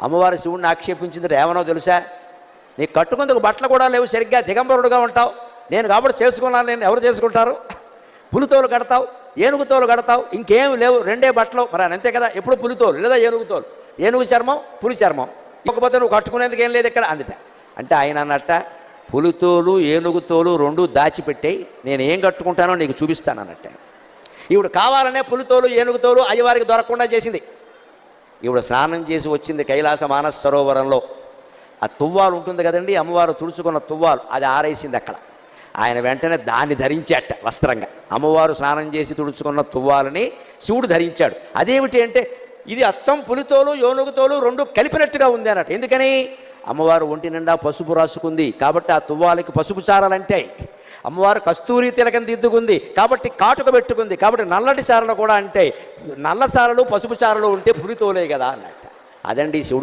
అమ్మవారు శివుడిని ఆక్షేపించింది ఏమనో తెలుసా? నీకు కట్టుకుందుకు బట్టలు కూడా లేవు, సరిగ్గా దిగంబరుడుగా ఉంటావు, నేను కాబట్టి చేసుకున్నాను, నేను ఎవరు చేసుకుంటారు? పులితోలు కడతావు, ఏనుగుతోలు కడతావు, ఇంకేం లేవు, రెండే బట్టలు. మరి అంతే కదా, ఎప్పుడు పులితోలు లేదా ఏనుగుతోలు, ఏనుగు చర్మం పులి చర్మం, ఇకపోతే నువ్వు కట్టుకునేందుకు ఏం లేదు ఇక్కడ అందుట. అంటే ఆయన అన్నట్ట పులితోలు ఏనుగుతోలు రెండు దాచిపెట్టాయి, నేను ఏం కట్టుకుంటానో నీకు చూపిస్తాను అన్నట్ట. ఈవిడ కావాలనే పులితోలు ఏనుగుతోలు అయ్యవారికి దొరకకుండా చేసింది. ఈవిడ స్నానం చేసి వచ్చింది కైలాస మానస సరోవరంలో. ఆ తువ్వాలు ఉంటుంది కదండి, అమ్మవారు తుడుచుకున్న తువ్వాలు, అది ఆరేసింది అక్కడ. ఆయన వెంటనే దాన్ని ధరించాట వస్త్రంగా. అమ్మవారు స్నానం చేసి తుడుచుకున్న తువ్వాలని శివుడు ధరించాడు. అదేమిటి అంటే ఇది అచ్చం పులితోలు ఏనుగుతోలు రెండు కలిపినట్టుగా ఉంది అన్నట్టు. ఎందుకని? అమ్మవారు ఒంటి నిండా పసుపు రాసుకుంది కాబట్టి ఆ తువ్వాలకి పసుపు చారలంటాయి. అమ్మవారు కస్తూరి తిలకం దిద్దుకుంది కాబట్టి కాటుక పెట్టుకుంది కాబట్టి నల్లటి చారలు కూడా అంటే నల్ల చారలు పసుపు చారలు ఉంటే పులితోలే కదా అన్నట్టు. అదండి శివుడు